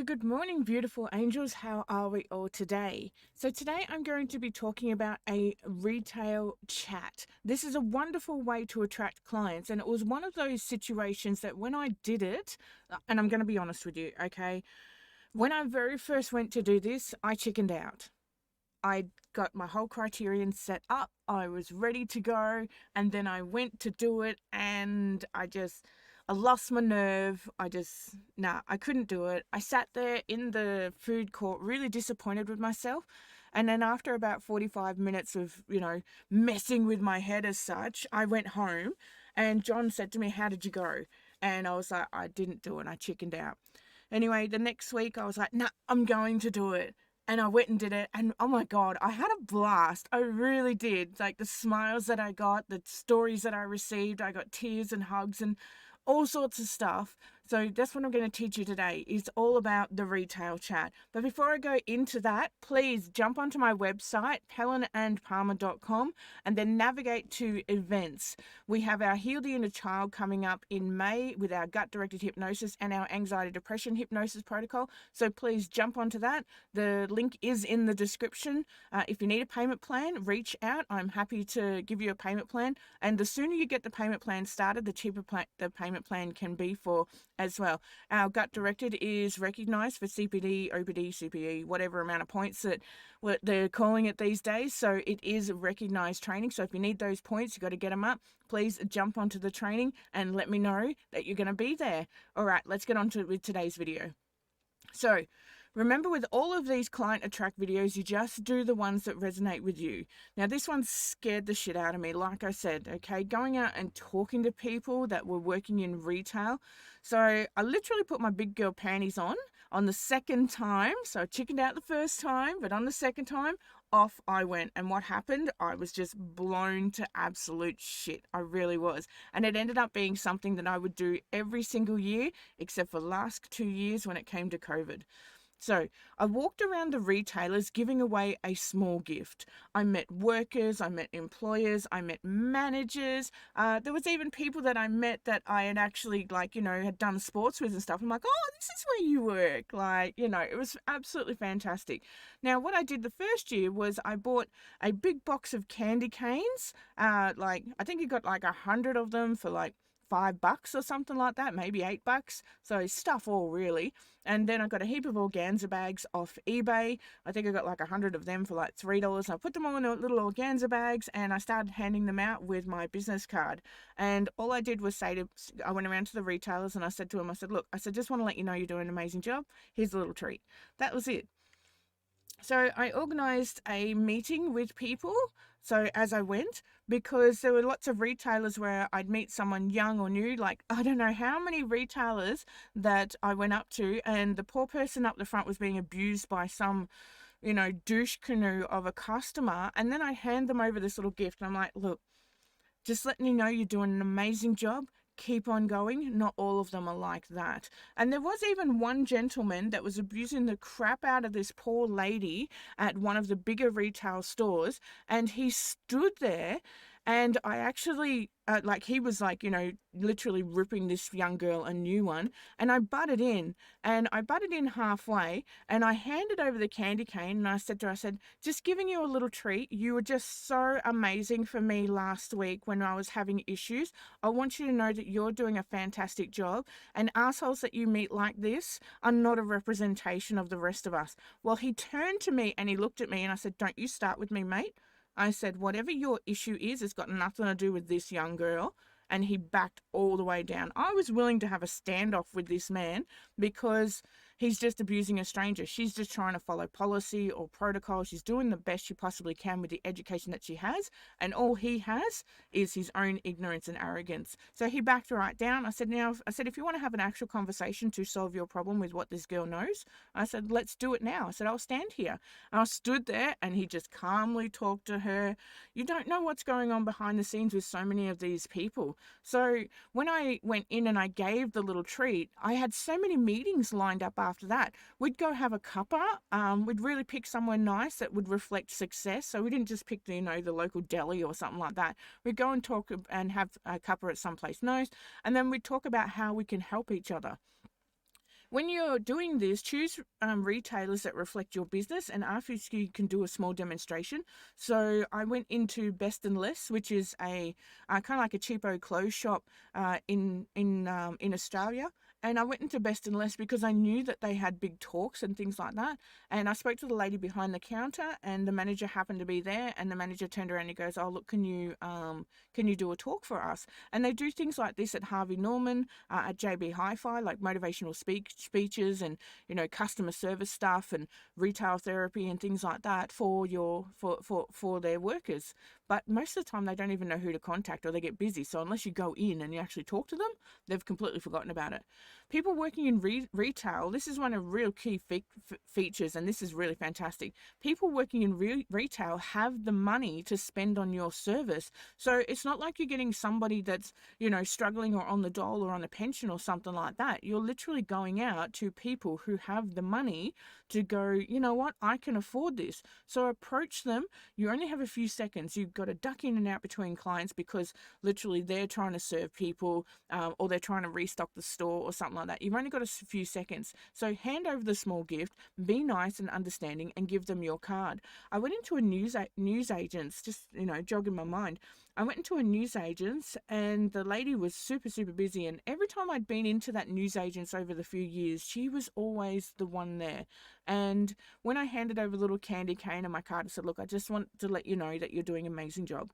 Good morning, beautiful angels. How are we all today? So, today I'm going to be talking about a retail chat. This is a wonderful way to attract clients, and it was one of those situations that when I did it, and I'm going to be honest with you, okay? When I very first went to do this, I chickened out. I got my whole criterion set up, I was ready to go, and then I went to do it, and I lost my nerve. Nah, I couldn't do it. I sat there in the food court really disappointed with myself. And then after about 45 minutes of, messing with my head as such, I went home and John said to me, "How did you go?" And I was like, "I didn't do it. I chickened out." Anyway, the next week I was like, "Nah, I'm going to do it." And I went and did it. And oh my God, I had a blast. I really did. Like the smiles that I got, the stories that I received, I got tears and hugs and all sorts of stuff. So that's what I'm going to teach you today. It's all about the retail chat. But before I go into that, please jump onto my website, helenandpalmer.com, and then navigate to events. We have our Heal the Inner Child coming up in May with our gut-directed hypnosis and our anxiety depression hypnosis protocol. So please jump onto that. The link is in the description. If you need a payment plan, reach out. I'm happy to give you a payment plan. And the sooner you get the payment plan started, the cheaper the payment plan can be for as well. Our gut directed is recognized for CPD, OPD, CPE, whatever amount of points that what they're calling it these days. So it is recognized training. So if you need those points, you got to get them up. Please jump onto the training and let me know that you're going to be there. All right, let's get on to it with today's video. So remember, with all of these client attract videos, you just do the ones that resonate with you. Now, this one scared the shit out of me, like I said, okay? Going out and talking to people that were working in retail. So I literally put my big girl panties on the second time. So I chickened out the first time, but on the second time, off I went. And what happened? I was just blown to absolute shit. I really was. And it ended up being something that I would do every single year, except for the last 2 years when it came to COVID. So I walked around the retailers giving away a small gift. I met workers, I met employers, I met managers. There was even people that I met that I had actually, had done sports with and stuff. I'm like, "Oh, this is where you work." It was absolutely fantastic. Now, what I did the first year was I bought a big box of candy canes. I think you got like 100 of them for like $5 or something like that, maybe $8. So stuff all really. And then I got a heap of organza bags off eBay. I think I got like 100 of them for like $3. I put them all in little organza bags and I started handing them out with my business card. And all I did was I went around to the retailers and I said to them, I said, "Look, I said, just want to let you know you're doing an amazing job. Here's a little treat." That was it. So I organized a meeting with people. So as I went, because there were lots of retailers where I'd meet someone young or new, like I don't know how many retailers that I went up to, and the poor person up the front was being abused by some, douche canoe of a customer. And then I hand them over this little gift, and I'm like, "Look, just letting you know you're doing an amazing job. Keep on going." Not all of them are like that. And there was even one gentleman that was abusing the crap out of this poor lady at one of the bigger retail stores. And he stood there and I actually, he was like, literally ripping this young girl a new one. And I butted in halfway and I handed over the candy cane and I said to her, I said, "Just giving you a little treat. You were just so amazing for me last week when I was having issues. I want you to know that you're doing a fantastic job. And assholes that you meet like this are not a representation of the rest of us." Well, he turned to me and he looked at me and I said, "Don't you start with me, mate." I said, "Whatever your issue is, it's got nothing to do with this young girl." And he backed all the way down. I was willing to have a standoff with this man because he's just abusing a stranger. She's just trying to follow policy or protocol. She's doing the best she possibly can with the education that she has. And all he has is his own ignorance and arrogance. So he backed right down. I said, if you want to have an actual conversation to solve your problem with what this girl knows, I said, let's do it now. I said, I'll stand here. And I stood there and he just calmly talked to her. You don't know what's going on behind the scenes with so many of these people. So when I went in and I gave the little treat, I had so many meetings lined up after that. We'd go have a cuppa. We'd really pick somewhere nice that would reflect success. So we didn't just pick the local deli or something like that. We'd go and talk and have a cuppa at someplace nice. And then we'd talk about how we can help each other. When you're doing this, choose retailers that reflect your business and ask if you can do a small demonstration. So I went into Best and Less, which is a kind of like a cheapo clothes shop in Australia. And I went into Best and Less because I knew that they had big talks and things like that. And I spoke to the lady behind the counter, and the manager happened to be there. And the manager turned around and he goes, "Oh, look, can you do a talk for us?" And they do things like this at Harvey Norman, at JB Hi-Fi, like motivational speeches and customer service stuff and retail therapy and things like that for their workers. But most of the time they don't even know who to contact, or they get busy. So unless you go in and you actually talk to them, they've completely forgotten about it. People working in retail, this is one of real key features, and this is really fantastic. People working in retail have the money to spend on your service. So it's not like you're getting somebody that's, struggling or on the dole or on a pension or something like that. You're literally going out to people who have the money to go, you know what, I can afford this. So approach them. You only have a few seconds. You've got to duck in and out between clients because literally they're trying to serve people, or they're trying to restock the store or something like that. You've only got a few seconds. So hand over the small gift, be nice and understanding, and give them your card. I went into a news agent's, just, jogging my mind. I went into a newsagent's and the lady was super, super busy. And every time I'd been into that newsagent's over the few years, she was always the one there. And when I handed over a little candy cane and my card, I said, "Look, I just want to let you know that you're doing an amazing job."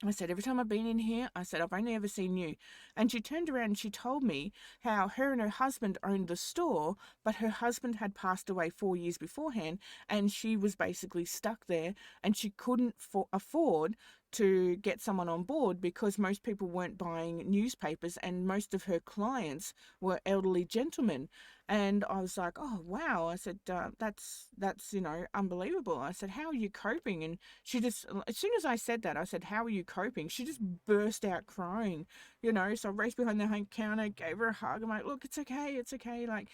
I said, "Every time I've been in here," I said, "I've only ever seen you." And she turned around and she told me how her and her husband owned the store, but her husband had passed away 4 years beforehand, and she was basically stuck there, and she couldn't afford to get someone on board because most people weren't buying newspapers, and most of her clients were elderly gentlemen. And I was like, "Oh, wow." I said, that's unbelievable." I said, "How are you coping?" And she just, as soon as I said that, I said, "How are you coping?" She just burst out crying, So I raced behind the counter, gave her a hug. I'm like, "Look, it's okay. It's okay. Like,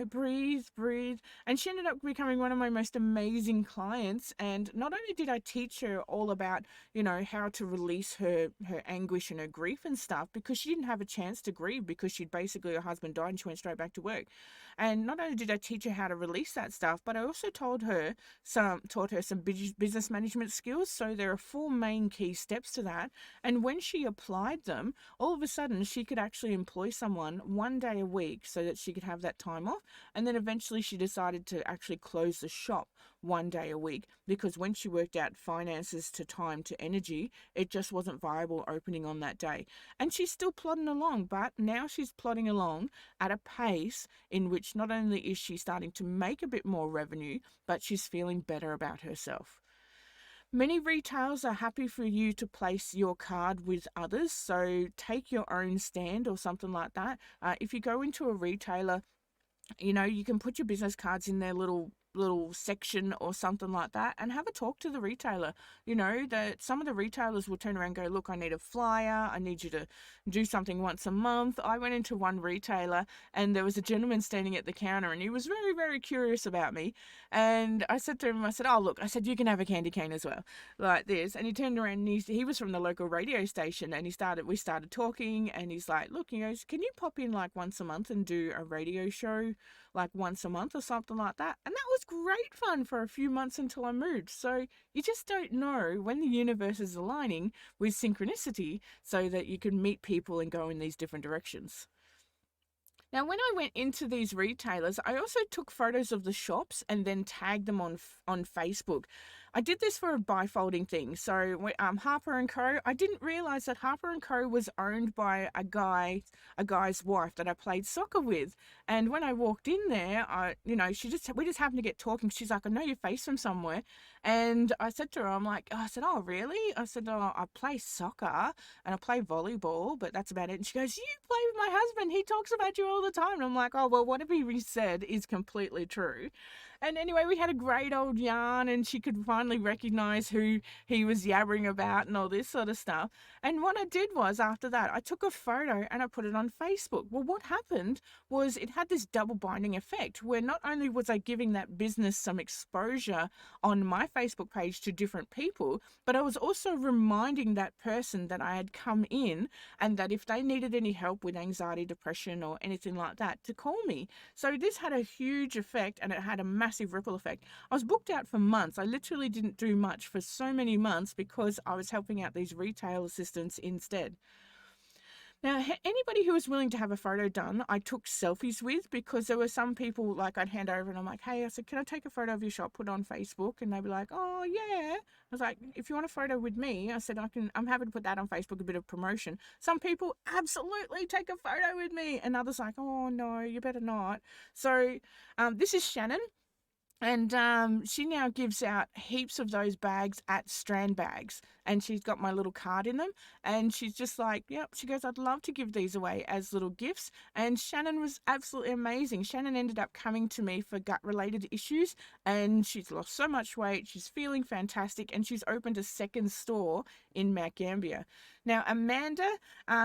breathe, breathe." And she ended up becoming one of my most amazing clients. And not only did I teach her all about, how to release her anguish and her grief and stuff, because she didn't have a chance to grieve because her husband died and she went straight back to work. And not only did I teach her how to release that stuff, but I also taught her some business management skills. So there are four main key steps to that. And when she applied them, all of a sudden she could actually employ someone 1 day a week so that she could have that time off. And then eventually she decided to actually close the shop 1 day a week, because when she worked out finances to time to energy, it just wasn't viable opening on that day. And she's still plodding along, but now she's plodding along at a pace in which not only is she starting to make a bit more revenue, but she's feeling better about herself. Many retailers are happy for you to place your card with others, so take your own stand or something like that. If you go into a retailer, you can put your business cards in their little section or something like that, and have a talk to the retailer. That some of the retailers will turn around and go, "Look, I need a flyer. I need you to do something once a month." I went into one retailer and there was a gentleman standing at the counter, and he was very, very curious about me. And I said to him, I said, "Oh, look," I said, "you can have a candy cane as well," like this. And he turned around and he was from the local radio station, and we started talking, and he's like, "Look," he goes, "can you pop in like once a month and do a radio show like once a month or something like that?" And that was great fun for a few months until I moved. So you just don't know when the universe is aligning with synchronicity so that you can meet people and go in these different directions. Now, when I went into these retailers, I also took photos of the shops and then tagged them on Facebook. I did this for a bifolding thing. So Harper and Co. I didn't realize that Harper and Co. was owned by a guy's wife that I played soccer with. And when I walked in there, we just happened to get talking. She's like, "I know your face from somewhere." And I said to her, I said, "Oh, really?" I said, "Oh, I play soccer and I play volleyball, but that's about it." And she goes, "You play with my husband. He talks about you all the time." And I'm like, "Oh, well, whatever he said is completely true." And anyway, we had a great old yarn, and she could finally recognize who he was yabbering about and all this sort of stuff. And what I did was, after that, I took a photo and I put it on Facebook. Well, what happened was it had this double binding effect where not only was I giving that business some exposure on my Facebook page to different people, but I was also reminding that person that I had come in and that if they needed any help with anxiety, depression, or anything like that, to call me. So this had a huge effect, and it had a massive ripple effect. I was booked out for months. I literally didn't do much for so many months because I was helping out these retail assistants instead. Now, anybody who was willing to have a photo done, I took selfies with, because there were some people, like, I'd hand over and I'm like, hey, I said, can I take a photo of your shop, put it on Facebook? And they'd be like, oh, yeah. I was like, if you want a photo with me, I said, I'm happy to put that on Facebook, a bit of promotion. Some people absolutely take a photo with me, and others like, oh, no, you better not. So this is Shannon. And she now gives out heaps of those bags at Strand Bags. And she's got my little card in them. And she's just like, yep, she goes, I'd love to give these away as little gifts. And Shannon was absolutely amazing. Shannon ended up coming to me for gut-related issues. And she's lost so much weight. She's feeling fantastic. And she's opened a second store in Mount Gambier. Now, Amanda,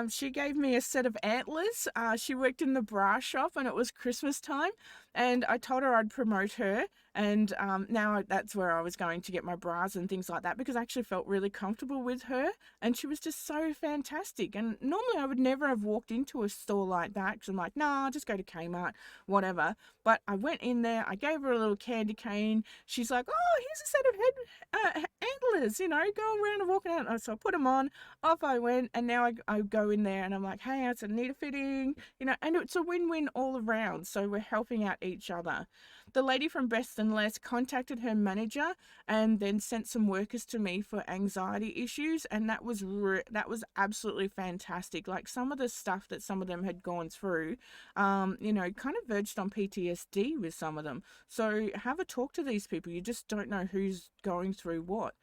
she gave me a set of antlers. She worked in the bra shop and it was Christmas time. And I told her I'd promote her. And now that's where I was going to get my bras and things like that, because I actually felt really comfortable with her. And she was just so fantastic. And normally I would never have walked into a store like that, because I'm like, nah, I'll just go to Kmart, whatever. But I went in there, I gave her a little candy cane. She's like, oh, here's a set of antlers, go around and walk out. So I put them on, off I went, and now I go in there and I'm like, hey, I said, need a fitting, and it's a win-win all around. So we're helping out each other. The lady from Best and Less contacted her manager and then sent some workers to me for anxiety issues, and that was absolutely fantastic. Like, some of the stuff that some of them had gone through, kind of verged on PTSD with some of them. So have a talk to these people. You just don't know who's going through what.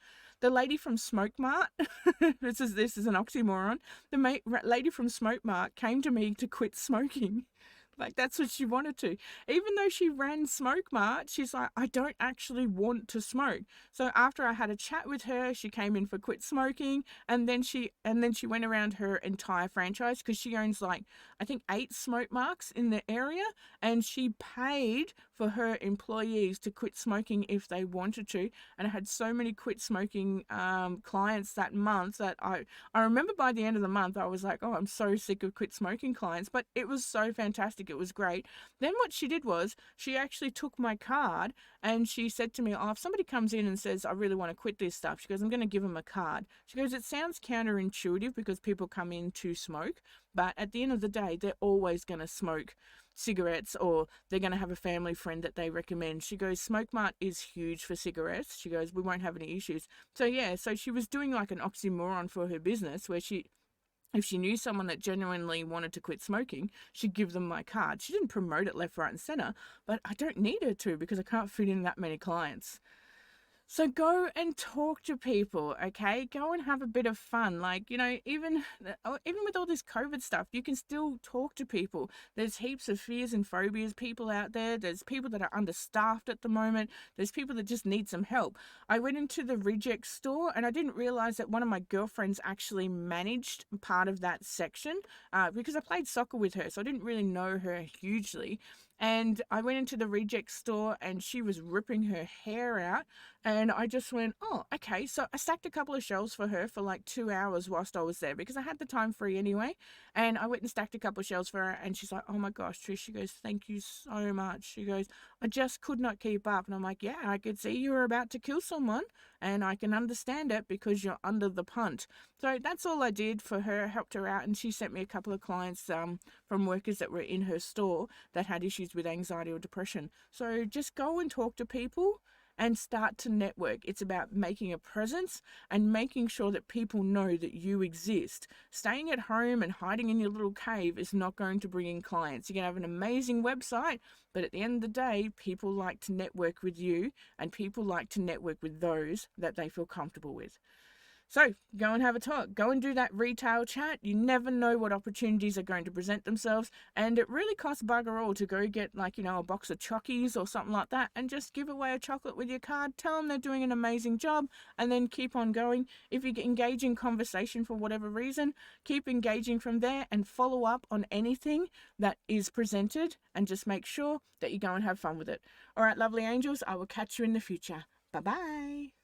The lady from Smoke Mart, this is an oxymoron. The lady from Smoke Mart came to me to quit smoking. Like, that's what she wanted to. Even though she ran Smoke Mart, she's like, I don't actually want to smoke. So after I had a chat with her, she came in for quit smoking, and then she went around her entire franchise, because she owns, like, I think 8 Smoke Marks in the area, and she paid for her employees to quit smoking if they wanted to. And I had so many quit smoking clients that month that I remember by the end of the month, I was like, oh, I'm so sick of quit smoking clients. But it was so fantastic. It was great. Then what she did was she actually took my card and she said to me, oh, if somebody comes in and says, I really want to quit this stuff, she goes, I'm going to give them a card. She goes, it sounds counterintuitive because people come in to smoke, but at the end of the day, they're always going to smoke cigarettes, or they're going to have a family friend that they recommend. She goes, Smoke Mart is huge for cigarettes. She goes, we won't have any issues. So yeah, so she was doing like an oxymoron for her business, where if she knew someone that genuinely wanted to quit smoking, she'd give them my card. She didn't promote it left, right, and center, but I don't need her to, because I can't fit in that many clients. So go and talk to people, okay? Go and have a bit of fun. Like, even with all this COVID stuff, you can still talk to people. There's heaps of fears and phobias people out there. There's people that are understaffed at the moment. There's people that just need some help. I went into the reject store and I didn't realize that one of my girlfriends actually managed part of that section, because I played soccer with her, so I didn't really know her hugely. And I went into the reject store and she was ripping her hair out. And I just went, oh, okay. So I stacked a couple of shelves for her for like 2 hours whilst I was there, because I had the time free anyway. And I went and stacked a couple of shelves for her. And she's like, oh my gosh, Trish. She goes, thank you so much. She goes, I just could not keep up. And I'm like, yeah, I could see you were about to kill someone. And I can understand it because you're under the punt. So that's all I did for her, helped her out. And she sent me a couple of clients from workers that were in her store that had issues with anxiety or depression. So just go and talk to people and start to network. It's about making a presence and making sure that people know that you exist. Staying at home and hiding in your little cave is not going to bring in clients. You can have an amazing website, but at the end of the day, people like to network with you, and people like to network with those that they feel comfortable with. So go and have a talk. Go and do that retail chat. You never know what opportunities are going to present themselves. And it really costs bugger all to go get, like, a box of chockies or something like that and just give away a chocolate with your card. Tell them they're doing an amazing job and then keep on going. If you engage in conversation for whatever reason, keep engaging from there and follow up on anything that is presented and just make sure that you go and have fun with it. All right, lovely angels, I will catch you in the future. Bye-bye.